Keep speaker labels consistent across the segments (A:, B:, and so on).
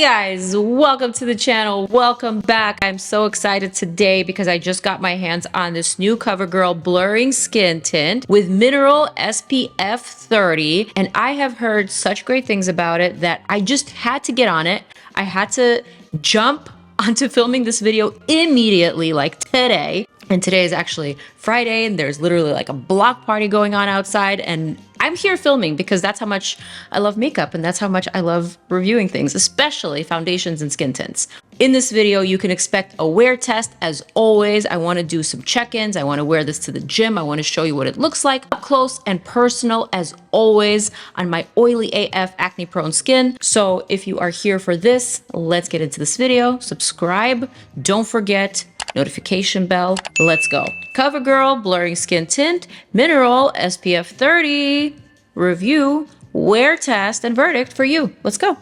A: Hey guys, welcome to the channel. Welcome back. I'm so excited today because I just got my hands on this new CoverGirl blurring skin tint with mineral SPF 30, and I have heard such great things about it that I just had to get on it. I had to jump onto filming this video immediately, like today. And today is actually Friday, and there's literally like a block party going on outside, and I'm here filming because that's how much I love makeup and that's how much I love reviewing things, especially foundations and skin tints. In this video, you can expect a wear test as always. I want to do some check-ins. I want to wear this to the gym. I want to show you what it looks like up close and personal as always on my oily AF acne prone skin. So if you are here for this, let's get into this video. Subscribe. Don't forget notification bell. Let's go. CoverGirl blurring skin tint, mineral SPF 30 review, wear test, and verdict for you. Let's go.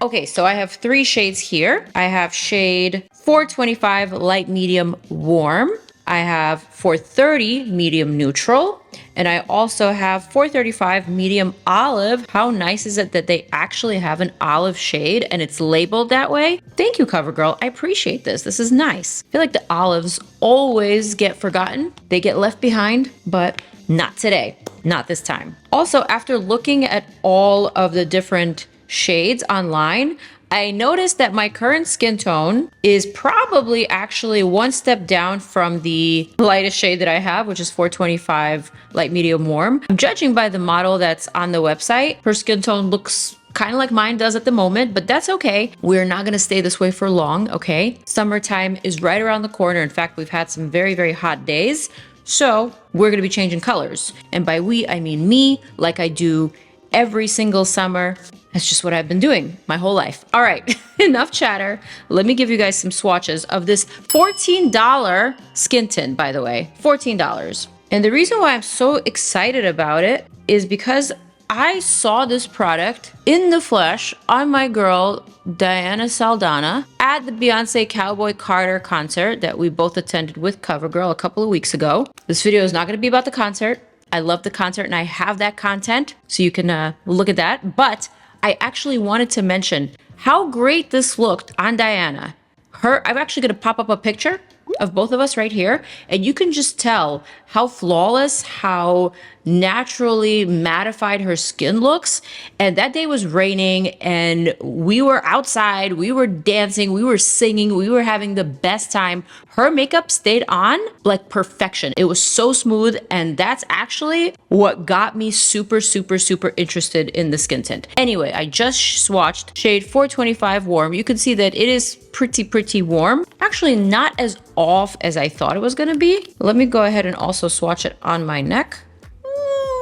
A: Okay, so I have three shades here. I have shade 425 light medium warm. I have 430 medium neutral, and I also have 435 medium olive. How nice is it that they actually have an olive shade and it's labeled that way? Thank you, CoverGirl. I appreciate this. This is nice. I feel like the olives always get forgotten. They get left behind, but not today. Not this time. Also, after looking at all of the different shades online, I noticed that my current skin tone is probably actually one step down from the lightest shade that I have, which is 425 light medium warm. I'm judging by the model that's on the website. Her skin tone looks kind of like mine does at the moment, but that's okay. We're not going to stay this way for long, okay? Summertime is right around the corner. In fact, we've had some very, very hot days. So we're going to be changing colors. And by we, I mean me, like I do every single summer. That's just what I've been doing my whole life. All right, enough chatter. Let me give you guys some swatches of this $14 skin tint, by the way, $14. And the reason why I'm so excited about it is because I saw this product in the flesh on my girl, Diana Saldana, at the Beyonce Cowboy Carter concert that we both attended with CoverGirl a couple of weeks ago. This video is not gonna be about the concert. I love the concert and I have that content, so you can look at that. But I actually wanted to mention how great this looked on Diana. I'm actually gonna pop up a picture of both of us right here, and you can just tell how flawless, how naturally mattified her skin looks. And that day was raining and we were outside, we were dancing, we were singing, we were having the best time. Her makeup stayed on like perfection. It was so smooth, and that's actually what got me super, super, super interested in the skin tint. Anyway, I just swatched shade 425 warm. You can see that it is pretty warm. Actually not as off as I thought it was gonna be. Let me go ahead and also swatch it on my neck.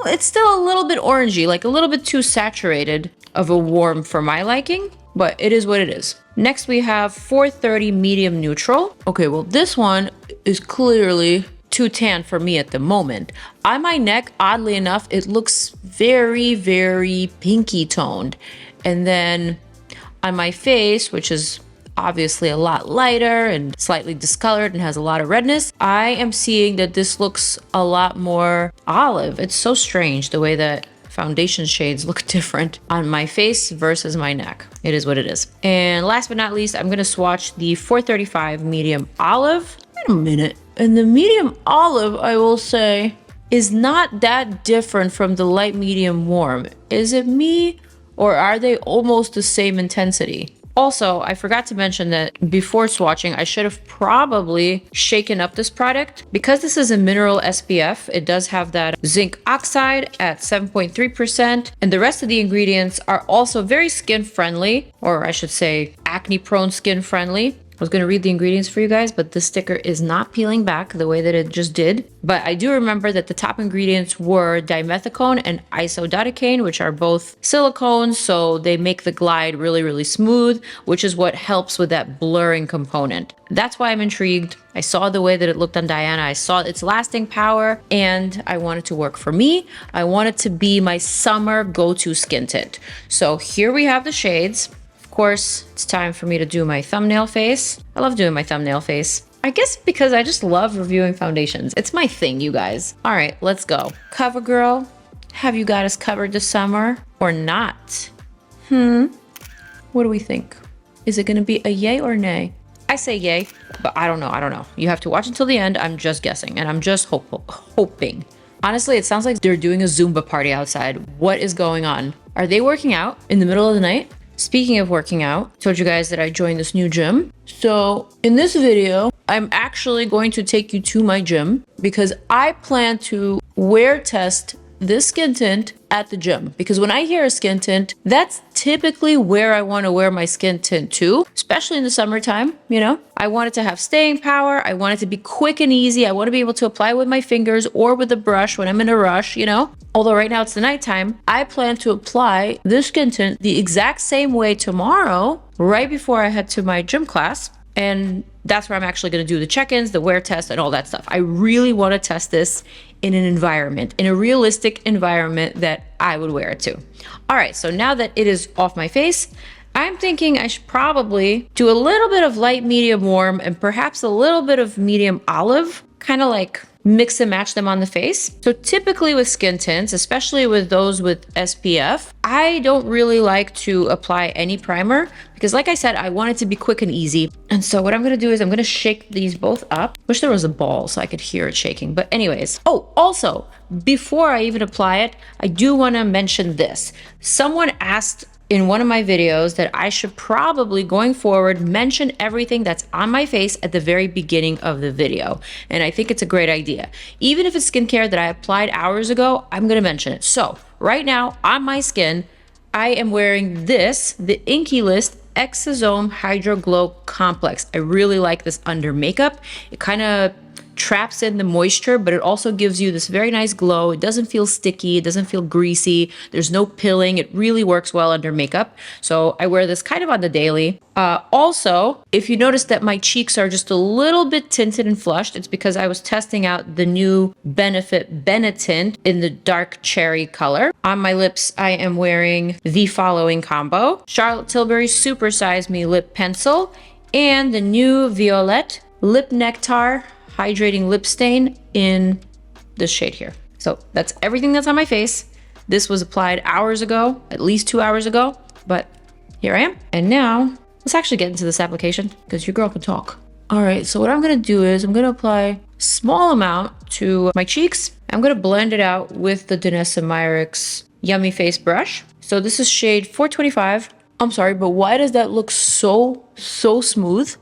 A: It's still a little bit orangey, like a little bit too saturated of a warm for my liking, but it is what it is. Next we have 430 medium neutral. Okay, well this one is clearly too tan for me at the moment. On my neck, oddly enough, it looks very, very pinky toned. And then on my face, which is obviously a lot lighter and slightly discolored and has a lot of redness, I am seeing that this looks a lot more olive. It's so strange the way that foundation shades look different on my face versus my neck. It is what it is. And last but not least, I'm gonna swatch the 435 medium olive. Wait a minute. And the medium olive, I will say, is not that different from the light medium warm. Is it me, or are they almost the same intensity? Also, I forgot to mention that before swatching, I should have probably shaken up this product. Because this is a mineral SPF, it does have that zinc oxide at 7.3%, and the rest of the ingredients are also very skin friendly, or I should say acne prone skin friendly. I was going to read the ingredients for you guys, but this sticker is not peeling back the way that it just did. But I do remember that the top ingredients were dimethicone and isododecane, which are both silicones, so they make the glide really, really smooth, which is what helps with that blurring component. That's why I'm intrigued. I saw the way that it looked on Diana. I saw its lasting power, and I want it to work for me. I want it to be my summer go-to skin tint. So here we have the shades. Of course, it's time for me to do my thumbnail face. I love doing my thumbnail face. I guess because I just love reviewing foundations. It's my thing, you guys. All right, let's go. CoverGirl, have you got us covered this summer or not? What do we think? Is it gonna be a yay or nay? I say yay, but I don't know. I don't know. You have to watch until the end. I'm just guessing, and I'm just hoping. Honestly, it sounds like they're doing a Zumba party outside. What is going on? Are they working out in the middle of the night? Speaking of working out, I told you guys that I joined this new gym. So in this video, I'm actually going to take you to my gym because I plan to wear test this skin tint at the gym. Because when I hear a skin tint, that's typically where I want to wear my skin tint to, especially in the summertime, you know? I want it to have staying power. I want it to be quick and easy. I want to be able to apply with my fingers or with a brush when I'm in a rush, you know? Although right now it's the nighttime, I plan to apply this skin tint the exact same way tomorrow, right before I head to my gym class. And that's where I'm actually going to do the check-ins, the wear test, and all that stuff. I really want to test this in an environment, in a realistic environment that I would wear it to. All right, so now that it is off my face, I'm thinking I should probably do a little bit of light, medium, warm, and perhaps a little bit of medium olive, kind of like mix and match them on the face. So typically with skin tints, especially with those with SPF, I don't really like to apply any primer because like I said, I want it to be quick and easy. And so what I'm gonna do is I'm gonna shake these both up. Wish there was a ball so I could hear it shaking. But anyways, oh, also, before I even apply it, I do wanna mention this. Someone asked in one of my videos that I should probably, going forward, mention everything that's on my face at the very beginning of the video. And I think it's a great idea. Even if it's skincare that I applied hours ago, I'm gonna mention it. So right now on my skin, I am wearing this, the Inkey List Exosome Hydro Glow Complex. I really like this under makeup. It kind of traps in the moisture, but it also gives you this very nice glow. It doesn't feel sticky. It doesn't feel greasy. There's no pilling. It really works well under makeup. So I wear this kind of on the daily. Also, if you notice that my cheeks are just a little bit tinted and flushed, it's because I was testing out the new Benefit Benetint in the dark cherry color. On my lips, I am wearing the following combo: Charlotte Tilbury Super Size Me Lip Pencil and the new Violette Lip Nectar Hydrating Lip Stain in this shade here. So that's everything that's on my face. This was applied hours ago, at least 2 hours ago, but here I am. And now let's actually get into this application because your girl can talk. All right, so what I'm gonna do is I'm gonna apply a small amount to my cheeks. I'm gonna blend it out with the Danessa Myricks Yummy Face brush. So this is shade 425. I'm sorry, but why does that look so smooth?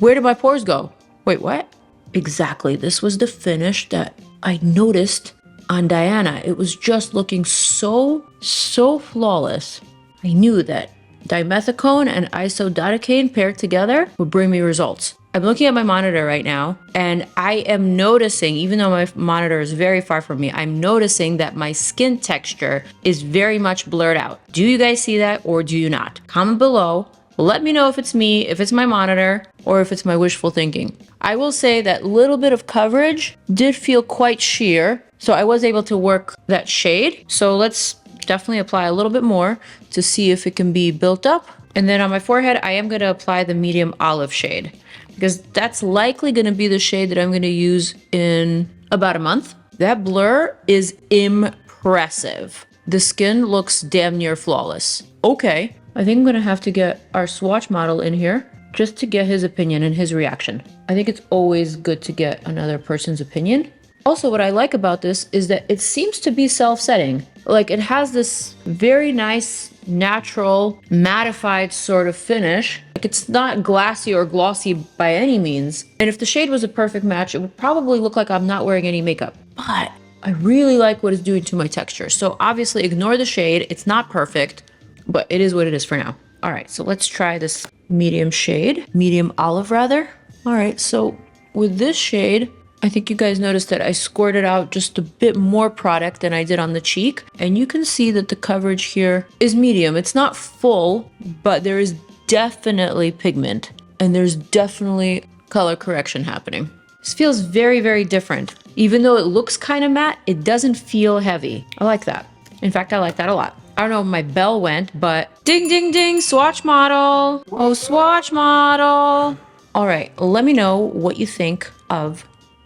A: Where did my pores go? Wait, what? Exactly, this was the finish that I noticed on Diana. It was just looking so flawless. I knew that dimethicone and isododecane paired together would bring me results. I'm looking at my monitor right now and I am noticing, even though my monitor is very far from me, I'm noticing that my skin texture is very much blurred out. Do you guys see that or do you not? Comment below. Let me know if it's me, if it's my monitor, or if it's my wishful thinking. I will say that little bit of coverage did feel quite sheer, so I was able to work that shade. So let's definitely apply a little bit more to see if it can be built up. And then on my forehead, I am gonna apply the medium olive shade because that's likely gonna be the shade that I'm gonna use in about a month. That blur is impressive. The skin looks damn near flawless. Okay. I think I'm gonna have to get our swatch model in here just to get his opinion and his reaction. I think it's always good to get another person's opinion. Also, what I like about this is that it seems to be self-setting. Like it has this very nice, natural, mattified sort of finish. Like it's not glassy or glossy by any means. And if the shade was a perfect match, it would probably look like I'm not wearing any makeup. But I really like what it's doing to my texture. So obviously ignore the shade. It's not perfect, but it is what it is for now. All right, so let's try this medium shade, medium olive rather. All right, so with this shade, I think you guys noticed that I squirted out just a bit more product than I did on the cheek. And you can see that the coverage here is medium. It's not full, but there is definitely pigment and there's definitely color correction happening. This feels very, very different. Even though it looks kind of matte, it doesn't feel heavy. I like that. In fact, I like that a lot. I don't know if my bell went, but ding, ding, ding, swatch model. Oh, swatch model. All right, let me know what you think of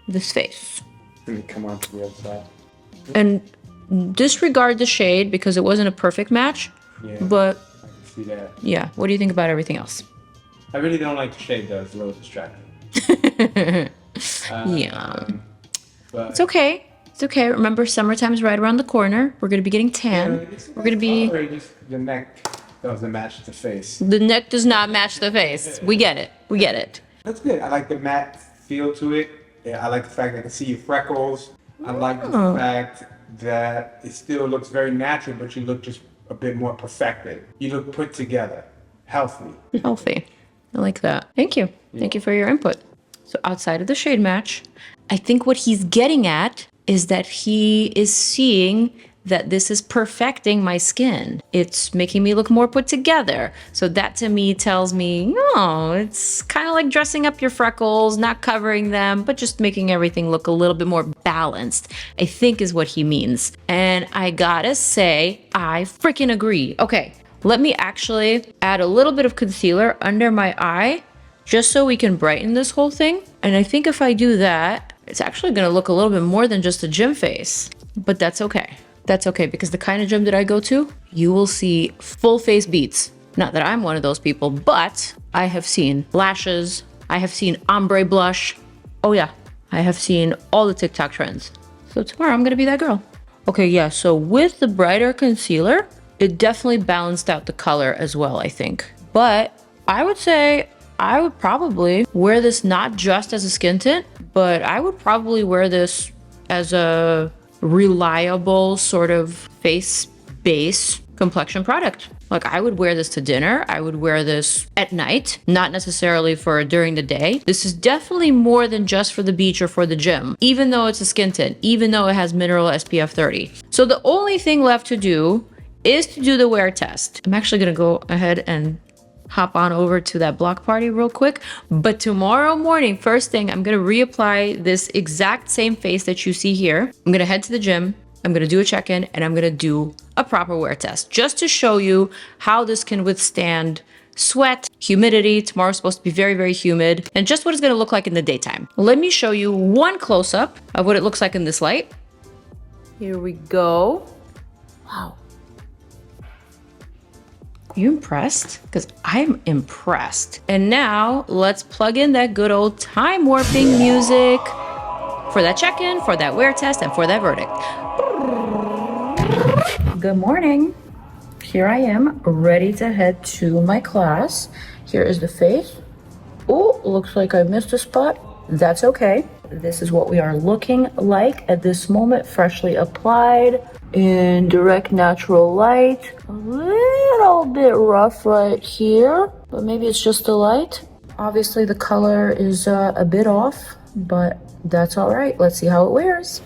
A: this face.
B: Let me come on to the other side.
A: And disregard the shade because it wasn't a perfect match.
B: Yeah,
A: but
B: I can see that.
A: yeah, what do you think about everything else?
B: I really don't like the shade though. It's a little distracting.
A: Yeah.
B: But
A: It's okay. It's okay. Remember, summertime's right around the corner. We're gonna be getting tan. We're gonna be.
B: The neck doesn't match the face.
A: The neck does not match the face. We get it. We get it.
B: That's good. I like the matte feel to it. Yeah, I like the fact that I can see your freckles. I like the fact that it still looks very natural, but you look just a bit more perfected. You look put together, healthy.
A: Healthy. I like that. Thank you. Thank you for your input. So outside of the shade match, I think what he's getting at is that he is seeing that this is perfecting my skin. It's making me look more put together. So that to me tells me, oh, it's kind of like dressing up your freckles, not covering them, but just making everything look a little bit more balanced, I think is what he means. And I gotta say, I freaking agree. Okay, let me actually add a little bit of concealer under my eye just so we can brighten this whole thing. And I think if I do that, it's actually gonna look a little bit more than just a gym face, but that's okay. That's okay, because the kind of gym that I go to, you will see full face beats. Not that I'm one of those people, but I have seen lashes, I have seen ombre blush. Oh yeah, I have seen all the TikTok trends. So tomorrow I'm gonna be that girl. Okay, yeah, so with the brighter concealer, it definitely balanced out the color as well, I think. But I would say I would probably wear this not just as a skin tint, but I would probably wear this as a reliable sort of face base complexion product. Like I would wear this to dinner. I would wear this at night, not necessarily for during the day. This is definitely more than just for the beach or for the gym, even though it's a skin tint, even though it has mineral SPF 30. So the only thing left to do is to do the wear test. I'm actually gonna go ahead and hop on over to that block party real quick. But tomorrow morning, first thing, I'm gonna reapply this exact same face that you see here. I'm gonna head to the gym, I'm gonna do a check-in, and I'm gonna do a proper wear test just to show you how this can withstand sweat, humidity. Tomorrow's supposed to be very, very humid, and just what it's gonna look like in the daytime. Let me show you one close-up of what it looks like in this light. Here we go. Wow. You impressed? Because I'm impressed. And now let's plug in that good old time warping music for that check-in, for that wear test, and for that verdict. Good morning. Here I am, ready to head to my class. Here is the face. Oh, looks like I missed a spot. That's okay. This is what we are looking like at this moment, freshly applied in direct natural light. A little bit rough right here, but maybe it's just the light. Obviously the color is a bit off, but that's all right. Let's see how it wears.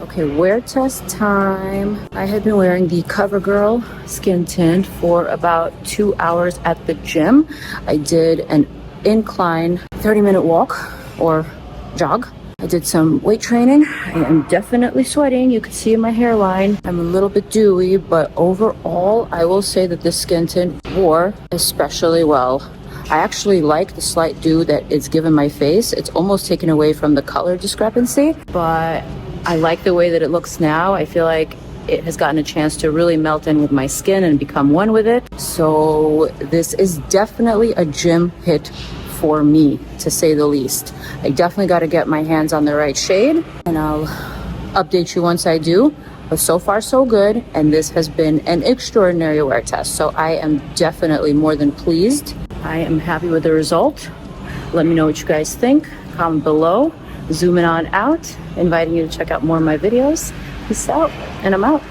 A: Okay, wear test time. I had been wearing the COVERGIRL skin tint for about 2 hours at the gym. I did an incline 30-minute walk or jog. I did some weight training. I am definitely sweating. You can see in my hairline. I'm a little bit dewy, but overall, I will say that this skin tint wore especially well. I actually like the slight dew that it's given my face. It's almost taken away from the color discrepancy, but I like the way that it looks now. I feel like it has gotten a chance to really melt in with my skin and become one with it. So this is definitely a gym hit for me, to say the least. I definitely got to get my hands on the right shade, and I'll update you once I do. But so far so good, and this has been an extraordinary wear test. So I am definitely more than pleased. I am happy with the result. Let me know what you guys think. Comment below. Zooming on out, inviting you to check out more of my videos. Peace out, and I'm out.